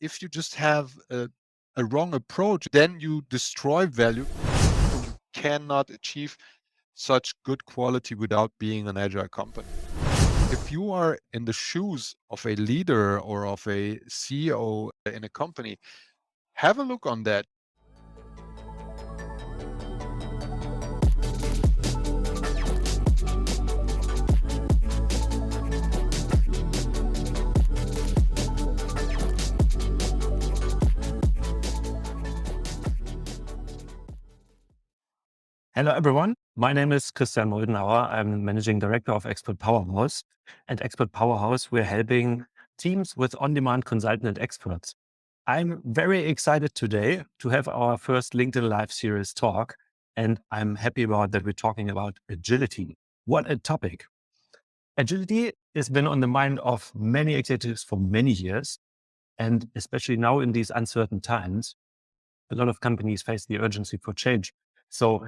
if you just have a wrong approach, then you destroy value. You cannot achieve such good quality without being an agile company. If you are in the shoes of a leader or of a CEO in a company, have a look on that. Hello, everyone. My name is Christian Moldenhauer. I'm Managing Director of Expert Powerhouse. At Expert Powerhouse, we're helping teams with on-demand consultant experts. I'm very excited today to have our first LinkedIn Live series talk, and I'm happy about that we're talking about agility. What a topic. Agility has been on the mind of many executives for many years, and especially now in these uncertain times, a lot of companies face the urgency for change. So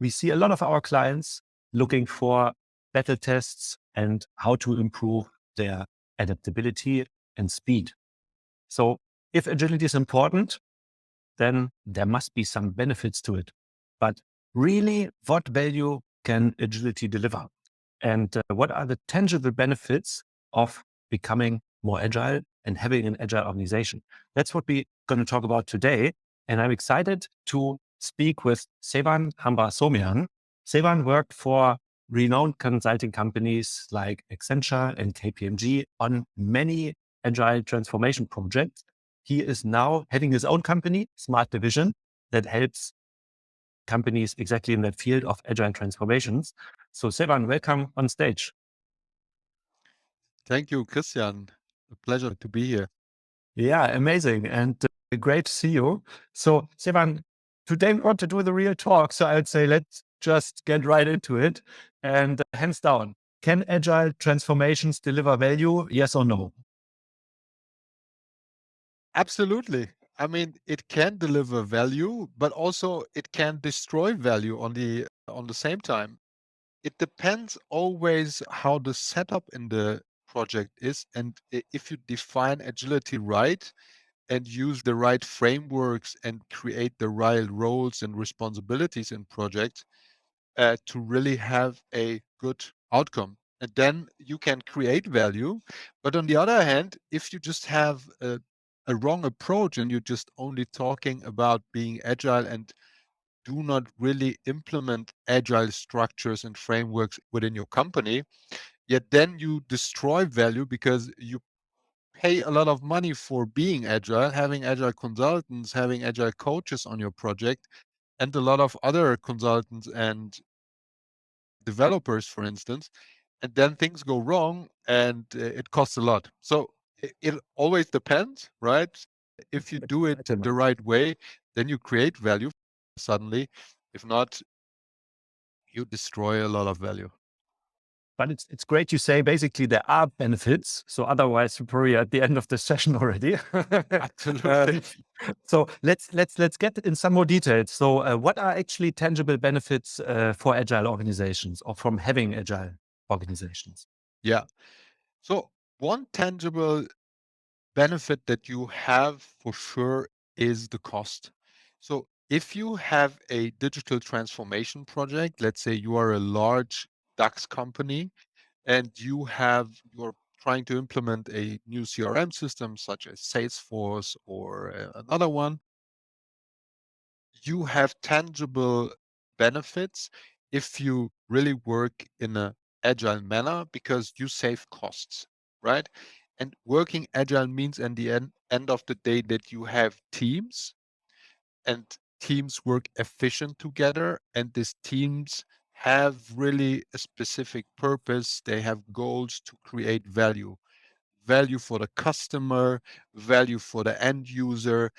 we see a lot of our clients looking for battle tests and how to improve their adaptability and speed. So if agility is important, then there must be some benefits to it. But really, what value can agility deliver? And what are the tangible benefits of becoming more agile and having an agile organization? That's what we're going to talk about today. And I'm excited to speak with Sevan Hambarsoomian. Sevan worked for renowned consulting companies like Accenture and KPMG on many agile transformation projects. He is now having his own company, Smart DeVision, that helps companies exactly in that field of agile transformations. So Sevan, welcome on stage. Thank you, Christian. A pleasure to be here. Yeah, amazing. And great to see you. So Sevan, today we want to do the real talk. So I would say, let's just get right into it. And hands down, can agile transformations deliver value? Yes or no? Absolutely. I mean, it can deliver value, but also it can destroy value on the same time. It depends always how the setup in the project is, and if you define agility right and use the right frameworks and create the right roles and responsibilities in projects to really have a good outcome. And then you can create value. But on the other hand, if you just have a wrong approach and you're just only talking about being agile and do not really implement agile structures and frameworks within your company, yet then you destroy value because you pay a lot of money for being agile, having agile consultants, having agile coaches on your project, and a lot of other consultants and developers, for instance, and then things go wrong and it costs a lot. So it always depends, right? If you do it the right way, then you create value suddenly. If not, you destroy a lot of value. But it's great you say basically there are benefits. So otherwise, we're probably at the end of the session already. Absolutely. So let's get in some more details. So what are actually tangible benefits for agile organizations or from having agile organizations? Yeah. So one tangible benefit that you have for sure is the cost. So if you have a digital transformation project, let's say you are a large DAX company and you're trying to implement a new CRM system such as Salesforce or another one, you have tangible benefits if you really work in a agile manner because you save costs, right? And working agile means in the end of the day that you have teams and teams work efficient together and these teams have really a specific purpose. They have goals to create value for the customer, value for the end user.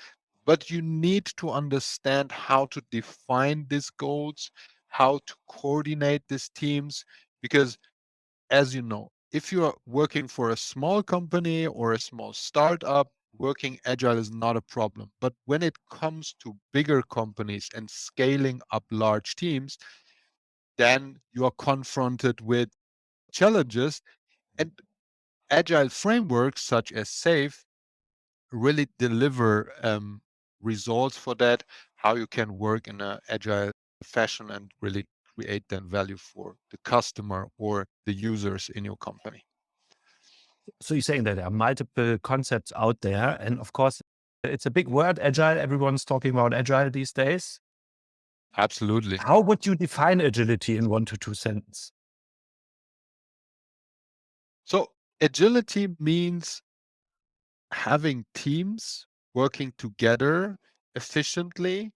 But you need to understand how to define these goals, how to coordinate these teams, because as you know, if you are working for a small company or a small startup, working agile is not a problem. But when it comes to bigger companies and scaling up large teams, then you are confronted with challenges. And agile frameworks such as SAFe really deliver results for that, how you can work in an agile fashion and really create then value for the customer or the users in your company. So you're saying that there are multiple concepts out there, and of course, it's a big word, agile. Everyone's talking about agile these days. Absolutely. How would you define agility in 1 to 2 sentences? So agility means having teams working together efficiently,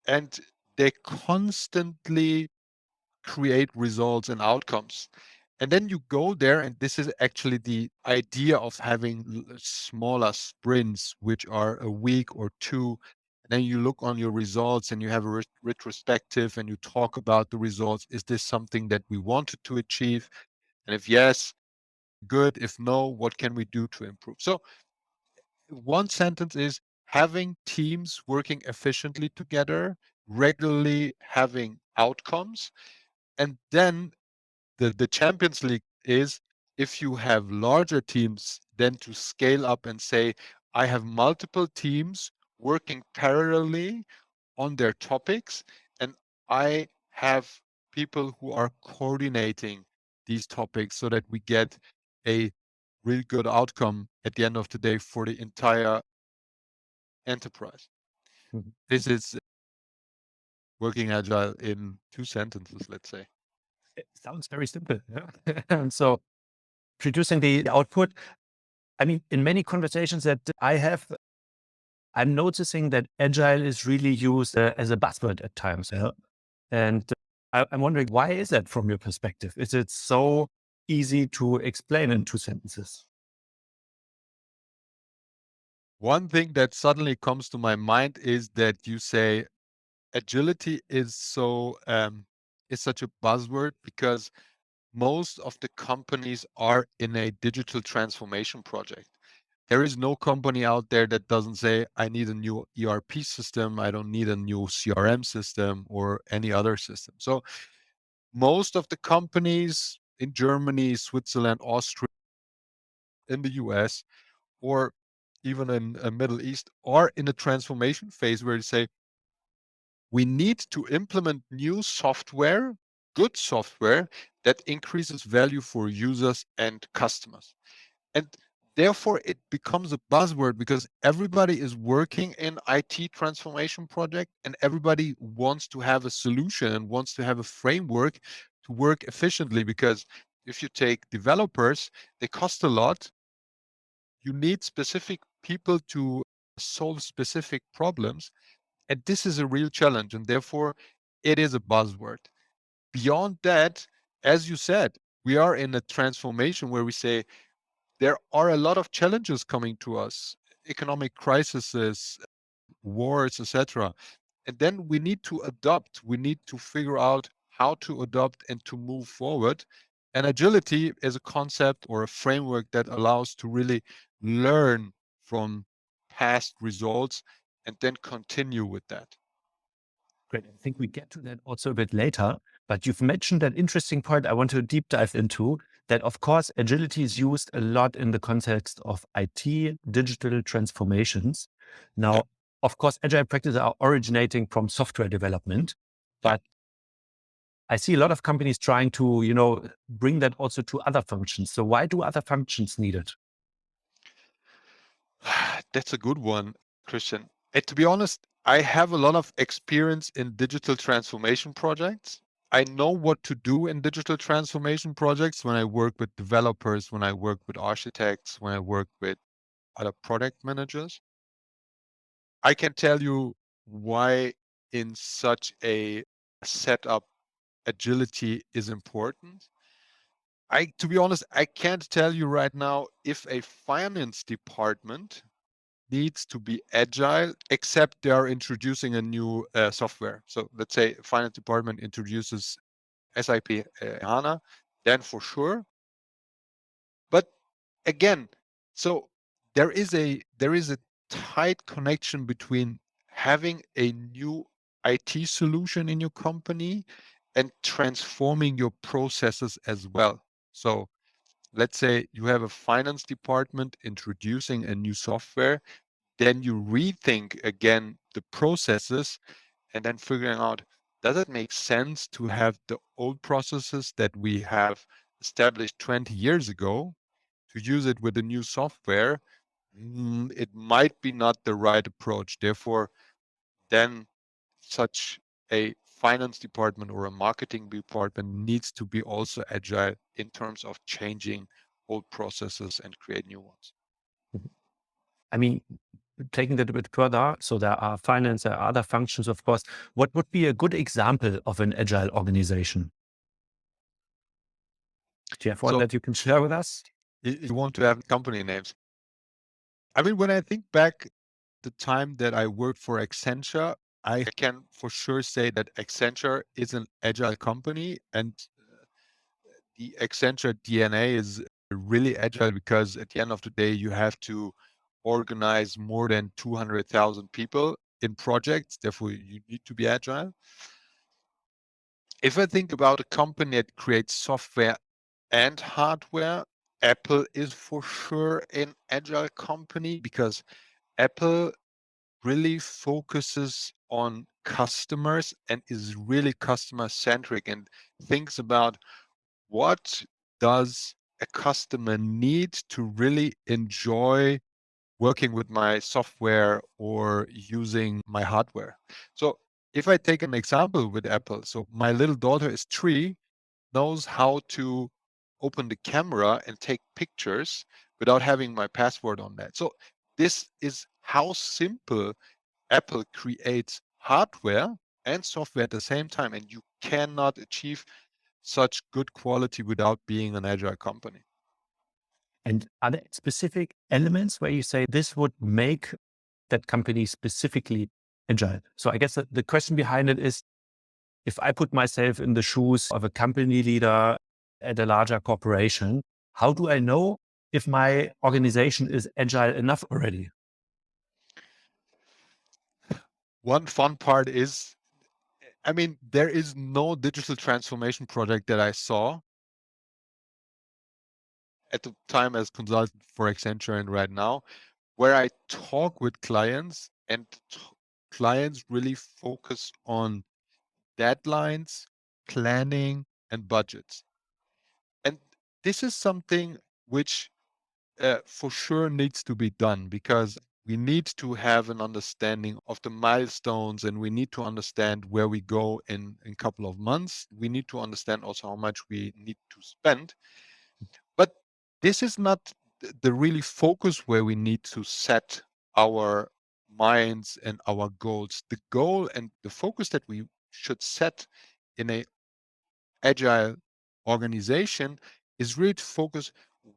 and they constantly create results and outcomes. And then you go there, and this is actually the idea of having smaller sprints, which are a week or two. And then you look on your results and you have a retrospective and you talk about the results. Is this something that we wanted to achieve? And if yes, good. If no, what can we do to improve? So one sentence is having teams working efficiently together, regularly having outcomes. And then the Champions League is if you have larger teams, then to scale up and say, I have multiple teams working parallelly on their topics, and I have people who are coordinating these topics so that we get a really good outcome at the end of the day for the entire enterprise. Mhm. This is working agile in 2 sentences, let's say. It sounds very simple. Yeah. And so producing the output, I mean, in many conversations that I have, I'm noticing that agile is really used as a buzzword at times. Yeah. And I'm wondering, why is that from your perspective? Is it so easy to explain in 2 sentences? One thing that suddenly comes to my mind is that you say agility is such a buzzword because most of the companies are in a digital transformation project. There is no company out there that doesn't say, I need a new ERP system, I don't need a new CRM system or any other system. So most of the companies in Germany, Switzerland, Austria, in the US, or even in Middle East are in a transformation phase where you say, we need to implement new software, good software that increases value for users and customers. And therefore, it becomes a buzzword because everybody is working in IT transformation project and everybody wants to have a solution and wants to have a framework to work efficiently. Because if you take developers, they cost a lot. You need specific people to solve specific problems. And this is a real challenge. And therefore, it is a buzzword. Beyond that, as you said, we are in a transformation where we say there are a lot of challenges coming to us, economic crises, wars, etc. And then we need to adopt. We need to figure out how to adopt and to move forward. And agility is a concept or a framework that allows to really learn from past results and then continue with that. Great. I think we get to that also a bit later, but you've mentioned that interesting point I want to deep dive into, that of course, agility is used a lot in the context of IT, digital transformations. Yeah, Now, of course, agile practices are originating from software development, yeah. but I see a lot of companies trying to, bring that also to other functions. So why do other functions need it? That's a good one, Christian. And to be honest, I have a lot of experience in digital transformation projects. I know what to do in digital transformation projects when I work with developers, when I work with architects, when I work with other product managers. I can tell you why in such a setup agility is important. To be honest, I can't tell you right now if a finance department needs to be agile, except they are introducing a new software. So let's say finance department introduces SAP HANA, then for sure. But again, so there is a tight connection between having a new IT solution in your company and transforming your processes as well. So let's say you have a finance department introducing a new software. then you rethink again the processes and then figuring out, does it make sense to have the old processes that we have established 20 years ago to use it with the new software? It might be not the right approach. Therefore, then such a finance department or a marketing department needs to be also agile in terms of changing old processes and create new ones. I mean, taking that a bit further, so there are finance, there are other functions, of course. What would be a good example of an agile organization? Do you have one So that you can share with us? you want to have company names. I mean, when I think back the time that I worked for Accenture, I can for sure say that Accenture is an agile company, and the Accenture DNA is really agile because at the end of the day, you have to organize more than 200,000 people in projects. Therefore, you need to be agile. If I think about a company that creates software and hardware, Apple is for sure an agile company because Apple really focuses on customers and is really customer centric and thinks about what does a customer need to really enjoy working with my software or using my hardware. So if I take an example with Apple, so my little daughter is 3, knows how to open the camera and take pictures without having my password on that. So this is how simple Apple creates hardware and software at the same time, and you cannot achieve such good quality without being an agile company. And are there specific elements where you say this would make that company specifically agile? So I guess the question behind it is, if I put myself in the shoes of a company leader at a larger corporation, how do I know if my organization is agile enough already? One fun part is, I mean, there is no digital transformation project that I saw at the time as consultant for Accenture and right now, where I talk with clients and clients really focus on deadlines, planning, and budgets. And this is something which for sure needs to be done because we need to have an understanding of the milestones and we need to understand where we go in a couple of months. We need to understand also how much we need to spend. But this is not the really focus where we need to set our minds and our goals. The goal and the focus that we should set in a agile organization is really to focus,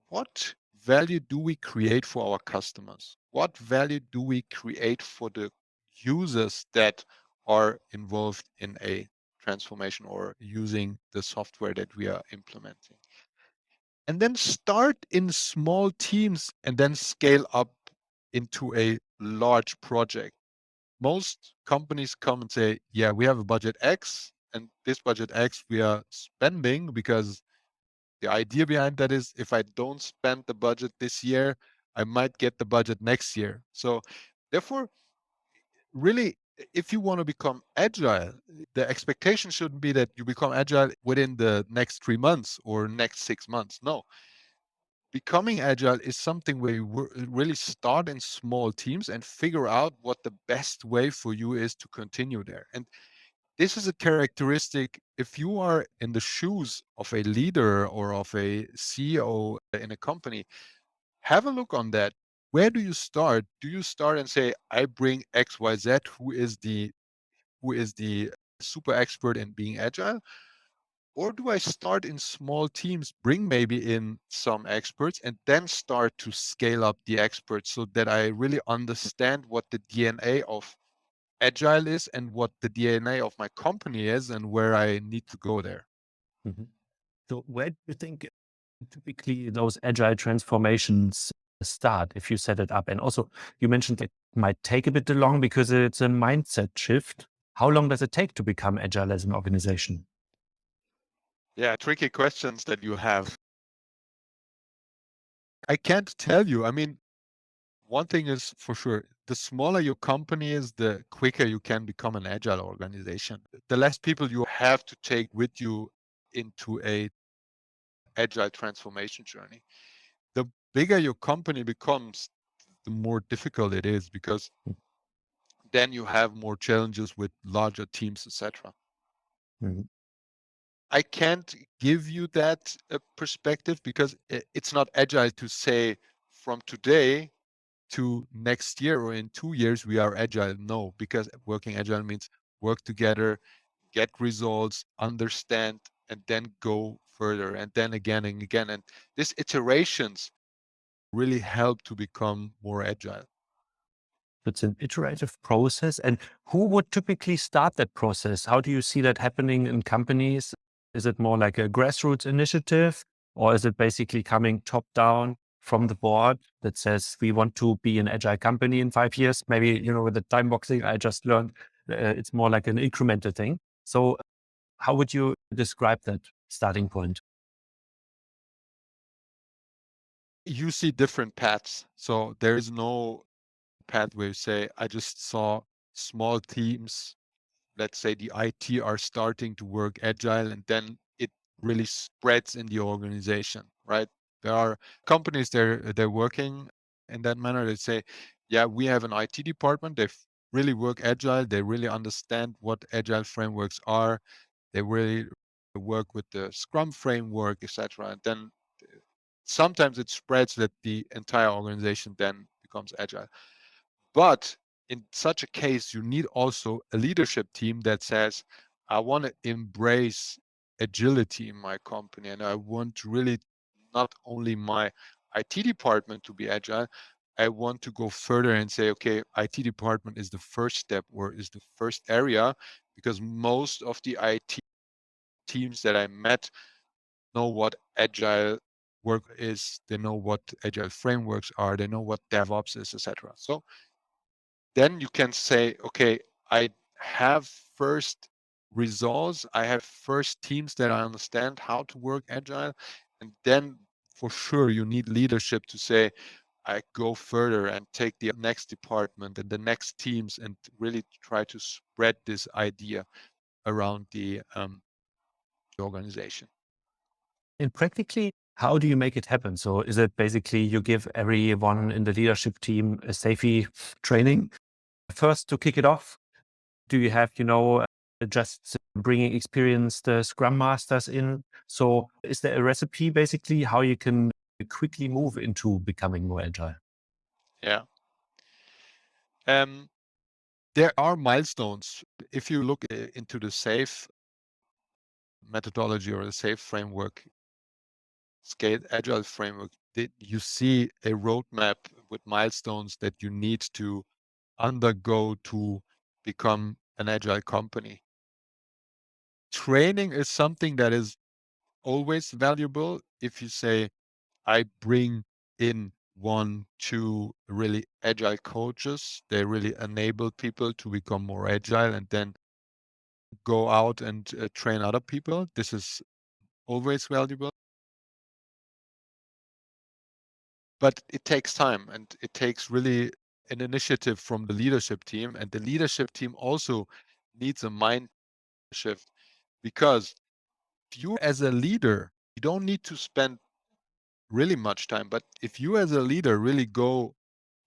what value do we create for our customers? What value do we create for the users that are involved in a transformation or using the software that we are implementing? And then start in small teams and then scale up into a large project. Most companies come and say, yeah, we have a budget X, and this budget X we are spending because the idea behind that is if I don't spend the budget this year, I might get the budget next year. So therefore, really, if you want to become agile, the expectation shouldn't be that you become agile within the next 3 months or next 6 months. No, becoming agile is something where you really start in small teams and figure out what the best way for you is to continue there. And this is a characteristic. If you are in the shoes of a leader or of a CEO in a company, have a look on that. Where do you start? Do you start and say, I bring XYZ, who is the super expert in being agile? Or do I start in small teams, bring maybe in some experts, and then start to scale up the experts so that I really understand what the DNA of agile is and what the DNA of my company is and where I need to go there? Mhm. So where do you think typically those agile transformations start if you set it up? And also, you mentioned it might take a bit long because it's a mindset shift. How long does it take to become agile as an organization? Yeah, tricky questions that you have. I can't tell you. I mean, one thing is for sure, the smaller your company is, the quicker you can become an agile organization. The less people you have to take with you into a agile transformation journey. The bigger your company becomes, the more difficult it is, because then you have more challenges with larger teams, etc. Mhm. I can't give you that perspective, because it's not agile to say from today to next year or in 2 years we are agile. No, because working agile means work together, get results, understand, and then go further, and then again and again. And these iterations really help to become more agile. It's an iterative process. And who would typically start that process? How do you see that happening in companies? Is it more like a grassroots initiative, or is it basically coming top down from the board that says we want to be an agile company in 5 years? Maybe, with the time boxing I just learned, it's more like an incremental thing. So how would you describe that starting point? You see different paths. So there is no path where you say, I just saw small teams, let's say the IT are starting to work agile, and then it really spreads in the organization, right? There are companies they're working in that manner. They say, yeah, we have an IT department. They really work agile. They really understand what agile frameworks are. They really work with the Scrum framework, etc. And then sometimes it spreads that the entire organization then becomes agile. But in such a case, you need also a leadership team that says, I want to embrace agility in my company, and I want really not only my IT department to be agile, I want to go further and say, okay, IT department is the first step, or is the first area, because most of the IT teams that I met know what agile work is, they know what agile frameworks are, they know what DevOps is, etc. So then you can say, okay, I have first results, I have first teams that I understand how to work agile, and then for sure you need leadership to say, I go further and take the next department and the next teams, and really try to spread this idea around the organization. And practically, how do you make it happen? So is it basically you give everyone in the leadership team a safety training first to kick it off? Do you have, just bringing experienced Scrum Masters in? So is there a recipe basically how you can quickly move into becoming more agile? Yeah. Um, there are milestones. If you look into the SAFe methodology or the SAFe framework, scale agile framework, you see a roadmap with milestones that you need to undergo to become an agile company. Training is something that is always valuable. If you say, I bring in 1, 2 really agile coaches, they really enable people to become more agile, and then go out and train other people. This is always valuable. But it takes time, and it takes really an initiative from the leadership team. And the leadership team also needs a mind shift, because if you as a leader, you don't need to spend really much time. But if you as a leader really go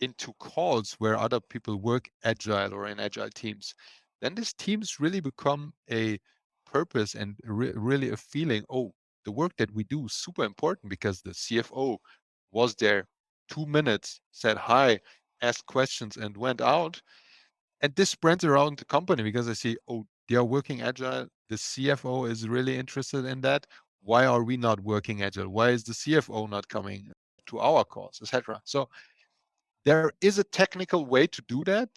into calls where other people work agile or in agile teams, then these teams really become a purpose and really a feeling. Oh, the work that we do is super important, because the CFO was there 2 minutes, said hi, asked questions, and went out. And this spreads around the company, because I see, oh, they are working agile. The CFO is really interested in that. Why are we not working agile? Why is the CFO not coming to our calls, etc.? So there is a technical way to do that,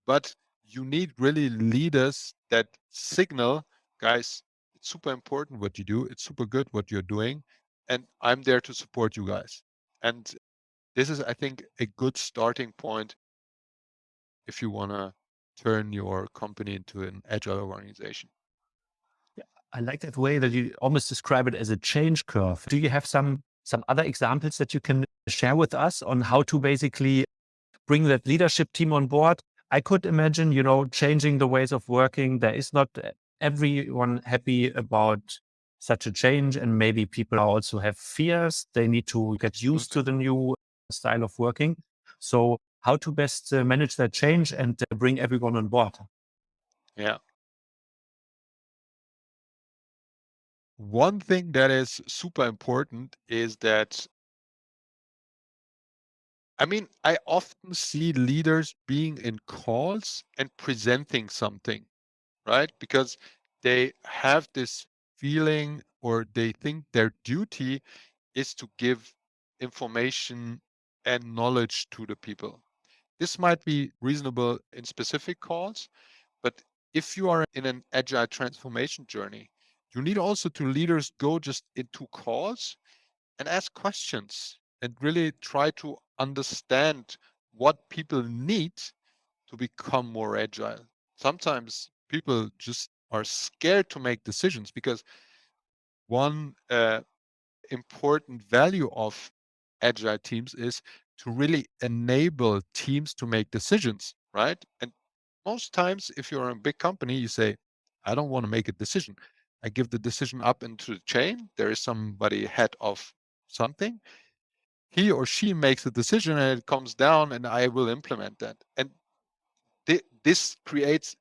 but you need really leaders that signal, guys, it's super important what you do. It's super good what you're doing. And I'm there to support you guys. And this is, I think, a good starting point if you want to turn your company into an agile organization. I like that way that you almost describe it as a change curve. Do you have some other examples that you can share with us on how to basically bring that leadership team on board. I could imagine, changing the ways of working. There is not everyone happy about such a change, and maybe people also have fears. They need to get used to Absolutely. the new style of working. So how to best manage that change and bring everyone on board? Yeah. One thing that is super important is that, I mean, I often see leaders being in calls and presenting something, right? Because they have this feeling, or they think their duty is to give information and knowledge to the people. This might be reasonable in specific calls, but if you are in an agile transformation journey, you need also to leaders go just into calls and ask questions and really try to understand what people need to become more agile. Sometimes people just are scared to make decisions because one important value of agile teams is to really enable teams to make decisions, right? And most times, if you're a big company, you say, I don't want to make a decision. I give the decision up into the chain. There is somebody head of something. He or she makes a decision and it comes down, and I will implement that. And this creates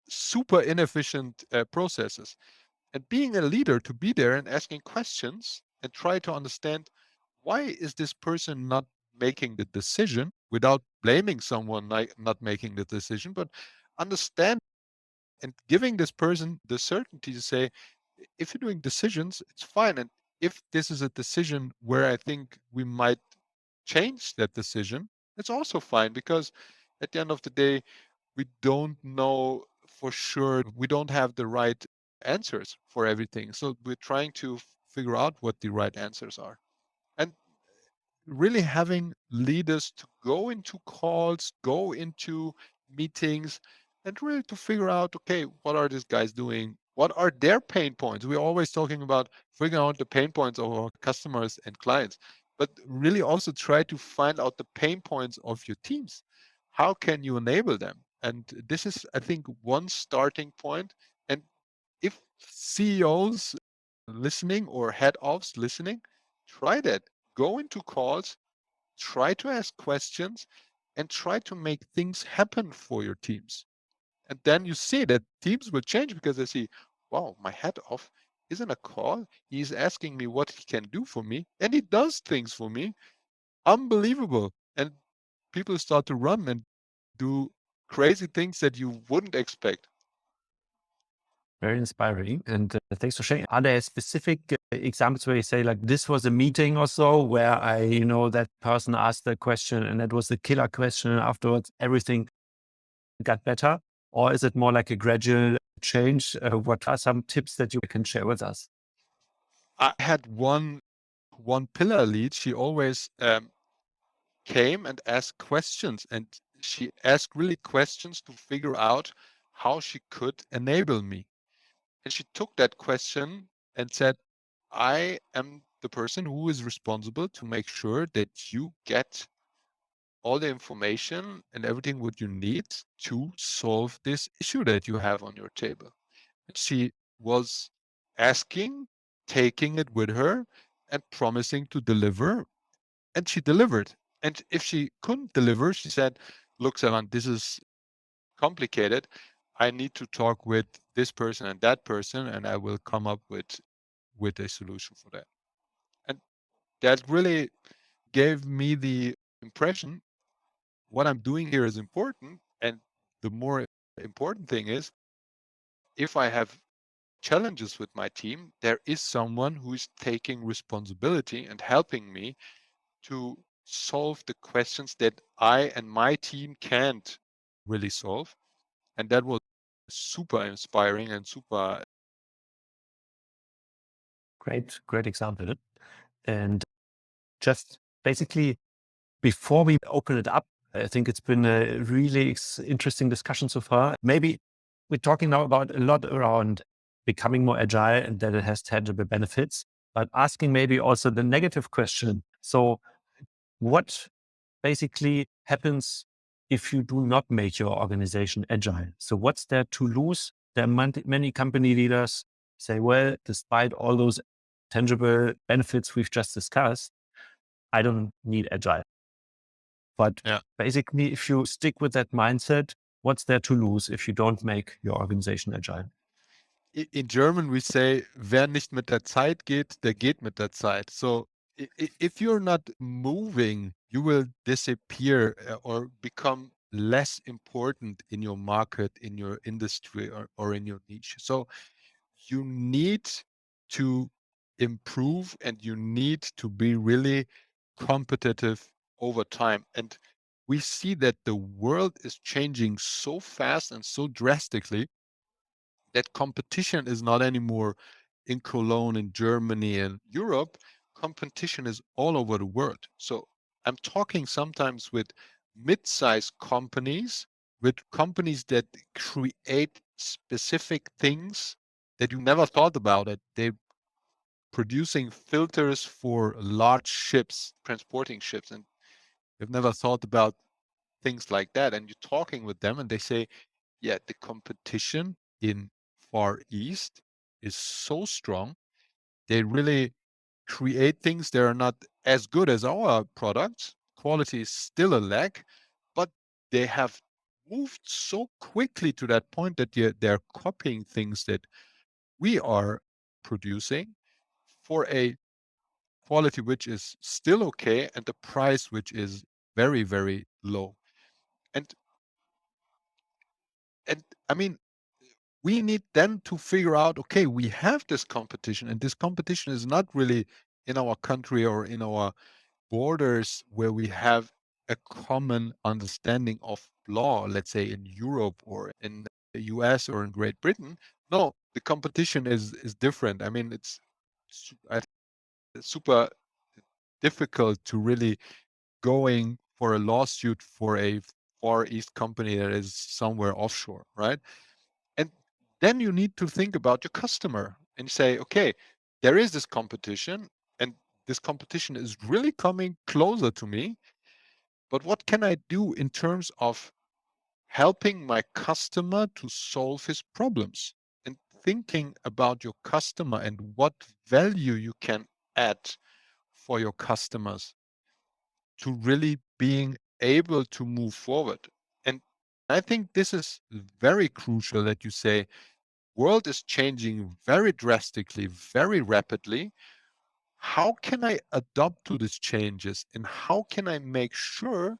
super inefficient processes. And being a leader, to be there and asking questions and try to understand, why is this person not making the decision, without blaming someone like not making the decision, but understand and giving this person the certainty to say, if you're doing decisions, it's fine. And if this is a decision where I think we might change that decision, it's also fine, because at the end of the day, we don't know for sure. We don't have the right answers for everything. So we're trying to figure out what the right answers are. And really having leaders to go into calls, go into meetings, and really to figure out, okay, what are these guys doing? What are their pain points? We're always talking about figuring out the pain points of our customers and clients, but really also try to find out the pain points of your teams. How can you enable them? And this is, I think, one starting point. And if CEOs listening or head ofs listening, try that. Go into calls, try to ask questions, and try to make things happen for your teams. And then you see that teams will change because they see, wow, my head off is in a call. He's asking me what he can do for me, and he does things for me. Unbelievable. And people start to run and do crazy things that you wouldn't expect. Very inspiring. And thanks for sharing. Are there specific examples where you say, like, this was a meeting or so where that person asked a question and that was the killer question, and afterwards everything got better? Or is it more like a gradual change? What are some tips that you can share with us? I had one pillar lead. She always came and asked questions, and she asked really questions to figure out how she could enable me. And she took that question and said, I am the person who is responsible to make sure that you get all the information and everything what you need to solve this issue that you have on your table. And she was asking, taking it with her, and promising to deliver, and she delivered. And if she couldn't deliver, she said, look, Sevan, this is complicated. I need to talk with this person and that person, and I will come up with a solution for that. And that really gave me the impression what I'm doing here is important. And the more important thing is, if I have challenges with my team, there is someone who is taking responsibility and helping me to solve the questions that I and my team can't really solve. And that was super inspiring and super. Great example. And just basically, before we open it up, I think it's been a really interesting discussion so far. Maybe we're talking now about a lot around becoming more agile and that it has tangible benefits, but asking maybe also the negative question. So what basically happens if you do not make your organization agile? So what's there to lose? There are many company leaders say, well, despite all those tangible benefits we've just discussed, I don't need agile. But Yeah. basically, if you stick with that mindset, what's there to lose if you don't make your organization agile? In German, we say, wer nicht mit der Zeit geht, der geht mit der Zeit. So if you're not moving, you will disappear or become less important in your market, in your industry, or in your niche. So you need to improve and you need to be really competitive over time. And we see that the world is changing so fast and so drastically that competition is not anymore in Cologne, in Germany, and Europe. Competition is all over the world. So I'm talking sometimes with mid-sized companies, with companies that create specific things that you never thought about it. They're producing filters for large ships, transporting ships, and you've never thought about things like that. And you're talking with them and they say, yeah, the competition in Far East is so strong. They really create things that are not as good as our products. Quality is still a lack, but they have moved so quickly to that point that they're copying things that we are producing for a quality which is still okay and the price which is very, very low. And and I mean, we need then to figure out, okay, we have this competition, and this competition is not really in our country or in our borders where we have a common understanding of law, let's say in Europe or in the US or in Great Britain. No, the competition is different. I mean, I think it's super difficult to really going for a lawsuit for a Far East company that is somewhere offshore, right? And then you need to think about your customer and say, okay, there is this competition, and this competition is really coming closer to me. But what can I do in terms of helping my customer to solve his problems? And thinking about your customer and what value you can add for your customers to really being able to move forward. And I think this is very crucial that you say, world is changing very drastically, very rapidly. How can I adapt to these changes? And how can I make sure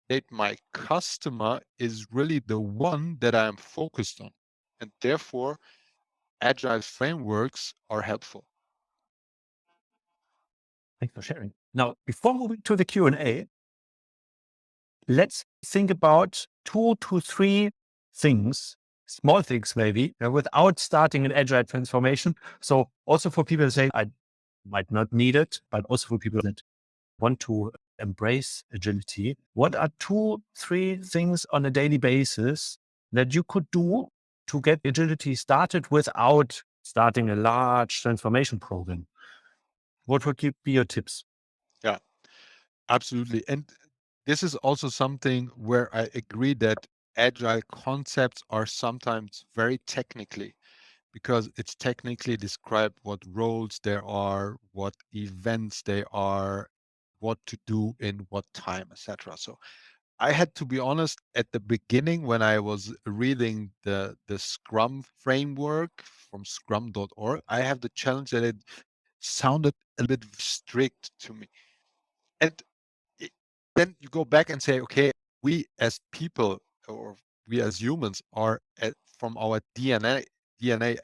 that my customer is really the one that I am focused on? And therefore, agile frameworks are helpful. Thanks for sharing. Now, before moving to the Q&A, let's think about 2 to 3 things, small things maybe, without starting an agile transformation. So also for people who say, I might not need it, but also for people that want to embrace agility, what are 2, 3 things on a daily basis that you could do to get agility started without starting a large transformation program? What would be your tips? Yeah, absolutely. And this is also something where I agree that agile concepts are sometimes very technically, because it's technically described what roles there are, what events they are, what to do in what time, etc. So I had to be honest at the beginning when I was reading the Scrum framework from scrum.org, I have the challenge that it sounded a bit strict to me. And it, then you go back and say, okay, we as people or we as humans are from our DNA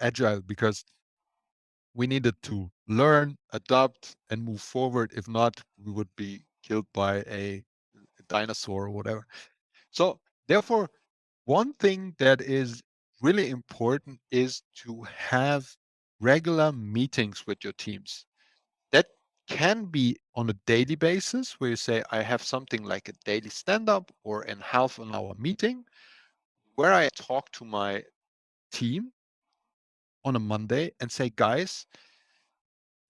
agile, because we needed to learn, adapt, and move forward. If not, we would be killed by a dinosaur or whatever. So, therefore, one thing that is really important is to have regular meetings with your teams. That can be on a daily basis where you say, I have something like a daily stand up or a half an hour meeting where I talk to my team on a Monday and say, guys,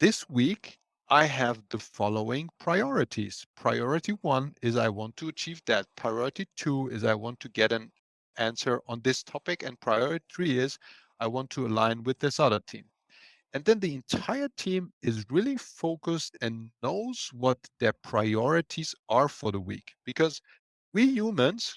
this week I have the following priorities. Priority 1 is I want to achieve that. Priority 2 is I want to get an answer on this topic. And priority 3 is I want to align with this other team. And then the entire team is really focused and knows what their priorities are for the week. Because we humans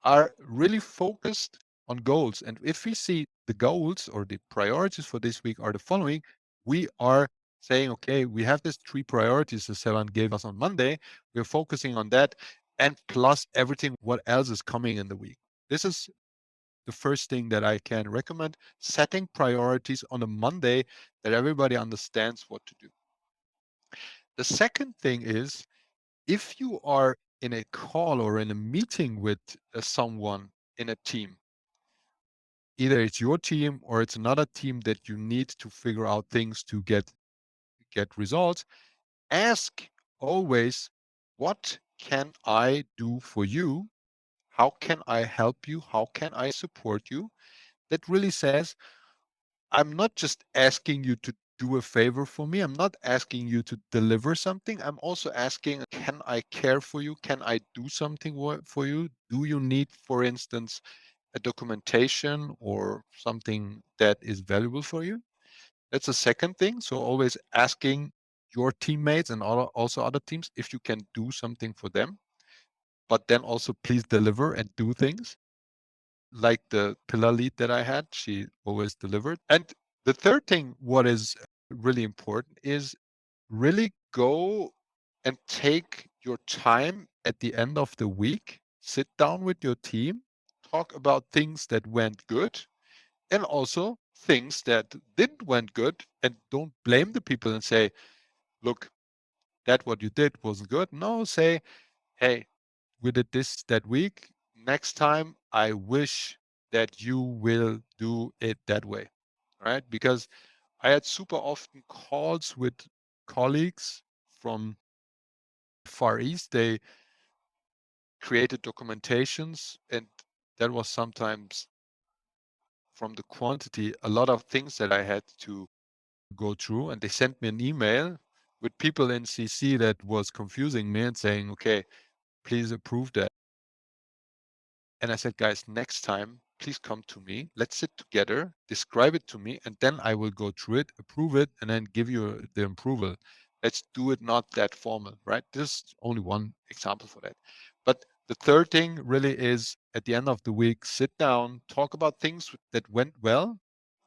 are really focused on goals. And if we see the goals or the priorities for this week are the following, we are saying, okay, we have these 3 priorities that Sevan gave us on Monday. We're focusing on that and plus everything what else is coming in the week. This is the first thing that I can recommend, setting priorities on a Monday that everybody understands what to do. The second thing is if you are in a call or in a meeting with someone in a team, either it's your team or it's another team that you need to figure out things to get results, ask always, what can I do for you? How can I help you? How can I support you? That really says, I'm not just asking you to do a favor for me. I'm not asking you to deliver something. I'm also asking, can I care for you? Can I do something for you? Do you need, for instance, a documentation or something that is valuable for you? That's the second thing. So always asking your teammates and also other teams if you can do something for them, but then also please deliver and do things. Like the pillar lead that I had, she always delivered. And the third thing, what is really important is really go and take your time at the end of the week, sit down with your team, talk about things that went good and also things that didn't went good, and don't blame the people and say, look, that what you did wasn't good. No, say, hey, we did this that week. Next time, I wish that you will do it that way, right? Because I had super often calls with colleagues from Far East. They created documentations, and that was sometimes from the quantity, a lot of things that I had to go through. And they sent me an email with people in CC that was confusing me and saying, okay, please approve that. And I said, guys, next time, please come to me. Let's sit together, describe it to me, and then I will go through it, approve it, and then give you the approval. Let's do it not that formal, right? This is only one example for that. But the third thing really is at the end of the week, sit down, talk about things that went well,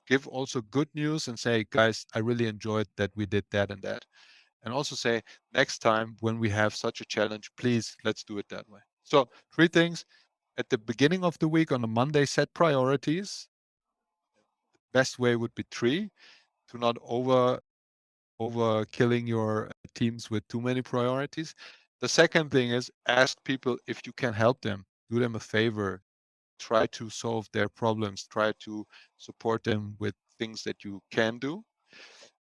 give also good news and say, guys, I really enjoyed that we did that and that. And also say, next time when we have such a challenge, please, let's do it that way. So 3 things at the beginning of the week on a Monday, set priorities. Best way would be 3 to not over killing your teams with too many priorities. The second thing is ask people if you can help them, do them a favor, try to solve their problems, try to support them with things that you can do.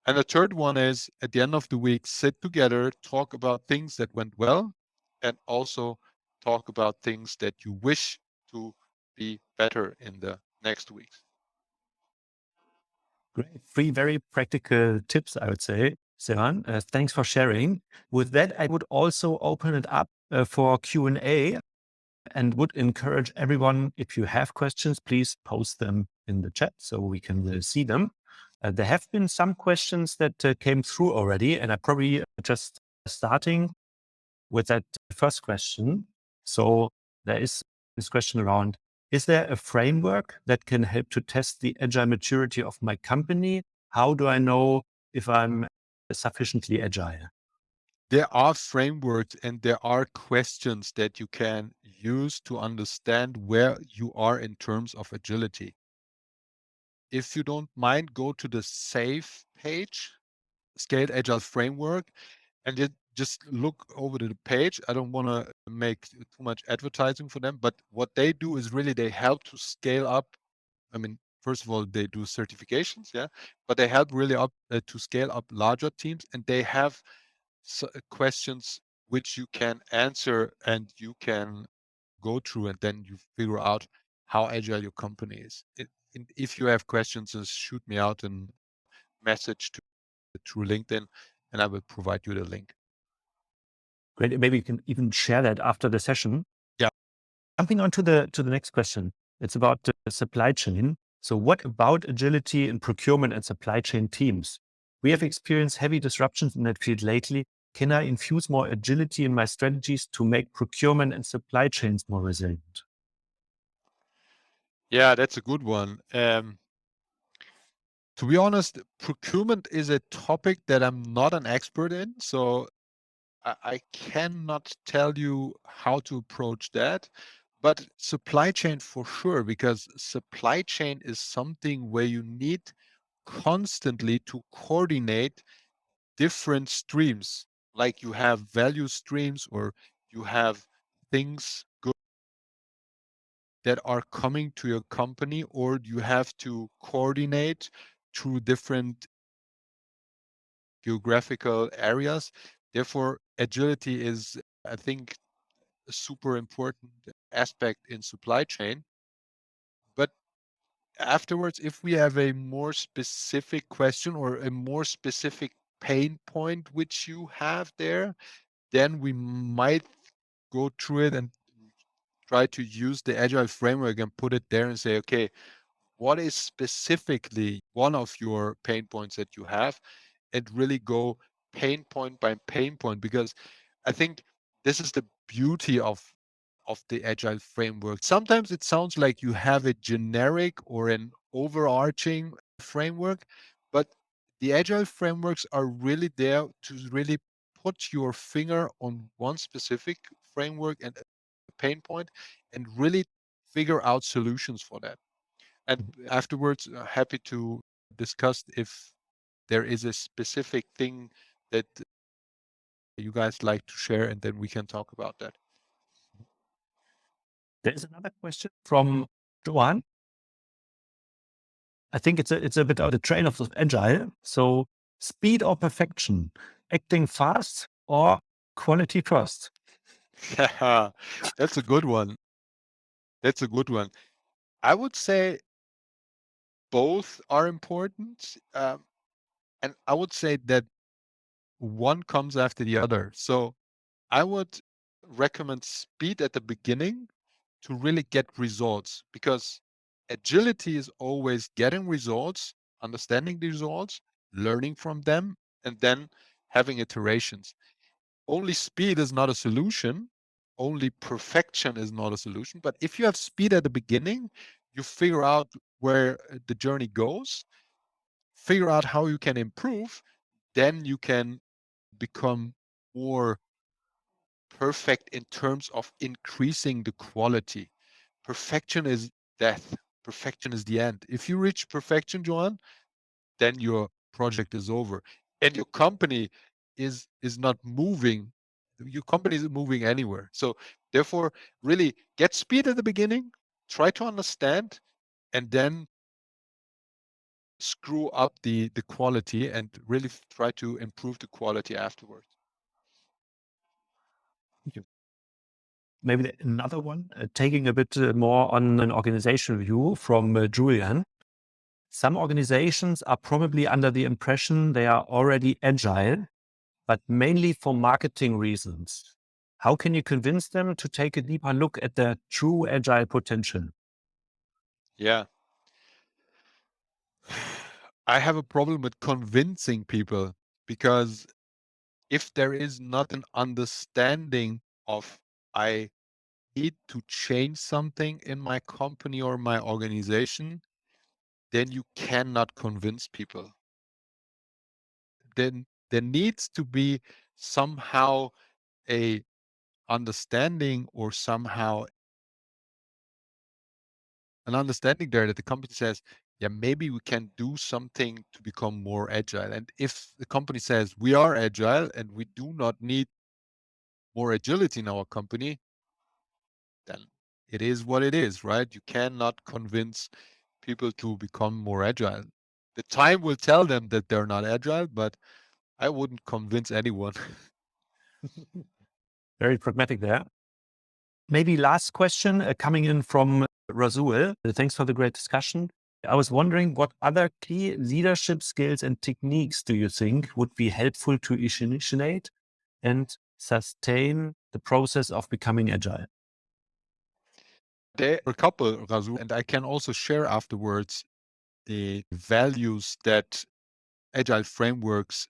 And the third one is at the end of the week, sit together, talk about things that went well, and also talk about things that you wish to be better in the next weeks. Great. 3 very practical tips, I would say, Sevan. Thanks for sharing. With that, I would also open it up for Q&A and would encourage everyone, if you have questions, please post them in the chat so we can see them. There have been some questions that came through already, and I probably just starting with that first question. So there is this question around, is there a framework that can help to test the agile maturity of my company? How do I know if I'm sufficiently agile? There are frameworks and there are questions that you can use to understand where you are in terms of agility. If you don't mind, go to the SAFE page, Scaled Agile Framework, and just look over the page. I don't want to make too much advertising for them, but what they do is really they help to scale up. I mean, first of all, they do certifications, yeah, but they help really up to scale up larger teams, and they have questions which you can answer and you can go through, and then you figure out how agile your company is. If you have questions, just shoot me out and message to through LinkedIn, and I will provide you the link. Great. Maybe you can even share that after the session. Yeah. Jumping on to the next question. It's about the supply chain. So what about agility in procurement and supply chain teams? We have experienced heavy disruptions in that field lately. Can I infuse more agility in my strategies to make procurement and supply chains more resilient? Yeah, that's a good one. To be honest, procurement is a topic that I'm not an expert in, so I cannot tell you how to approach that. But supply chain for sure, because supply chain is something where you need constantly to coordinate different streams. Like you have value streams, or you have things that are coming to your company, or you have to coordinate through different geographical areas. Therefore, agility is, I think, a super important aspect in supply chain. But afterwards, if we have a more specific question or a more specific pain point which you have there, then we might go through it and try to use the agile framework and put it there and say, okay, what is specifically one of your pain points that you have, and really go pain point by pain point, because I think this is the beauty of the agile framework. Sometimes it sounds like you have a generic or an overarching framework, but the agile frameworks are really there to really put your finger on one specific framework and a pain point, and really figure out solutions for that. And afterwards, happy to discuss if there is a specific thing that you guys like to share, and then we can talk about that. There's another question from Joanne. I think it's a bit out of the train of agile. So speed or perfection, acting fast or quality first? Yeah, that's a good one. That's a good one. I would say both are important, and I would say that one comes after the other. So I would recommend speed at the beginning to really get results, because agility is always getting results, understanding the results, learning from them, and then having iterations. Only speed is not a solution. Only perfection is not a solution. But if you have speed at the beginning, you figure out where the journey goes, figure out how you can improve, then you can become more perfect in terms of increasing the quality. Perfection is death. Perfection is the end. If you reach perfection, Johan, then your project is over, and your company is not moving. Your company isn't moving anywhere. So therefore, really get speed at the beginning, try to understand, and then screw up the quality, and really try to improve the quality afterwards. Thank you. Maybe another one, taking a bit more on an organizational view from Julian. Some organizations are probably under the impression they are already agile, but mainly for marketing reasons. How can you convince them to take a deeper look at their true agile potential? Yeah. I have a problem with convincing people, because if there is not an understanding of, I need to change something in my company or my organization, then you cannot convince people. Then there needs to be somehow a understanding, or somehow an understanding there that the company says, yeah, maybe we can do something to become more agile. And if the company says we are agile and we do not need more agility in our company, then it is what it is, right? You cannot convince people to become more agile. The time will tell them that they're not agile, but I wouldn't convince anyone. Very pragmatic there. Maybe last question coming in from Razul. Thanks for the great discussion. I was wondering what other key leadership skills and techniques do you think would be helpful to initiate and sustain the process of becoming agile? There are a couple, Rasul, and I can also share afterwards the values that agile frameworks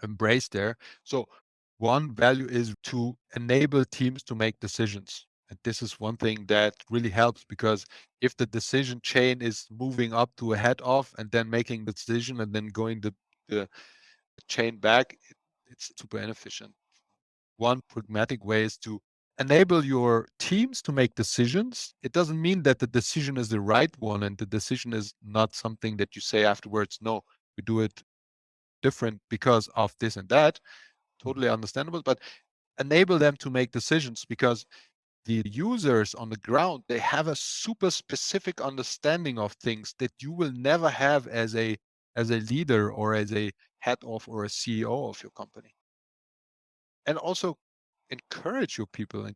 embrace there. So one value is to enable teams to make decisions. And this is one thing that really helps, because if the decision chain is moving up to a head off and then making the decision and then going the chain back, it's super inefficient. One pragmatic way is to enable your teams to make decisions. It doesn't mean that the decision is the right one and the decision is not something that you say afterwards, no, we do it different because of this and that. Totally understandable, but enable them to make decisions, because the users on the ground, they have a super specific understanding of things that you will never have as a leader or as a head of or a CEO of your company. And also encourage your people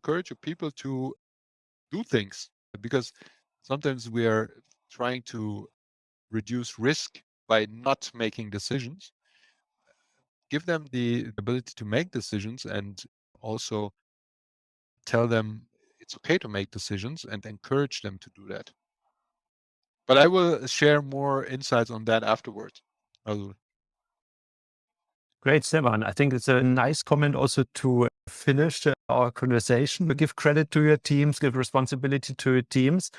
to do things, because sometimes we are trying to reduce risk by not making decisions. Give them the ability to make decisions, and also tell them it's okay to make decisions and encourage them to do that. But I will share more insights on that afterwards. Also, Great, Sevan. I think it's a nice comment also to finish our conversation. Give credit to your teams, give responsibility to your teams.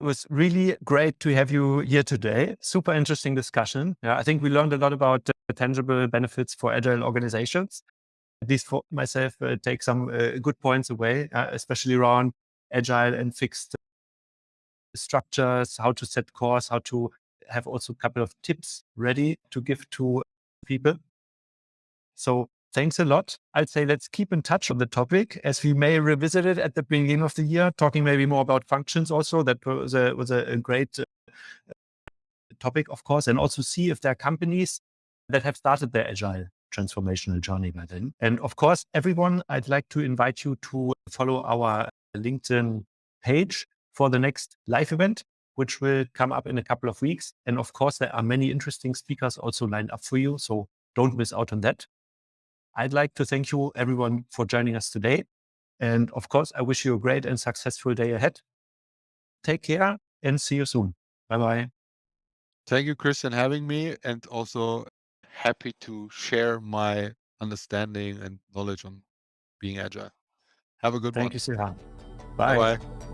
It was really great to have you here today. Super interesting discussion. Yeah, I think we learned a lot about tangible benefits for agile organizations. At least for myself, take some good points away, especially around agile and fixed structures, how to set course, how to have also a couple of tips ready to give to people. So thanks a lot. I'd say let's keep in touch on the topic, as we may revisit it at the beginning of the year, talking maybe more about functions also. That was a great topic, of course, and also see if there are companies that have started their agile transformational journey by then. And of course, everyone, I'd like to invite you to follow our LinkedIn page for the next live event, which will come up in a couple of weeks. And of course, there are many interesting speakers also lined up for you. So don't miss out on that. I'd like to thank you, everyone, for joining us today. And of course, I wish you a great and successful day ahead. Take care and see you soon. Bye bye. thank you, Chris, and having me, and also happy to share my understanding and knowledge on being agile. Have a good Thank one. you, Sirhan. Bye Bye. bye.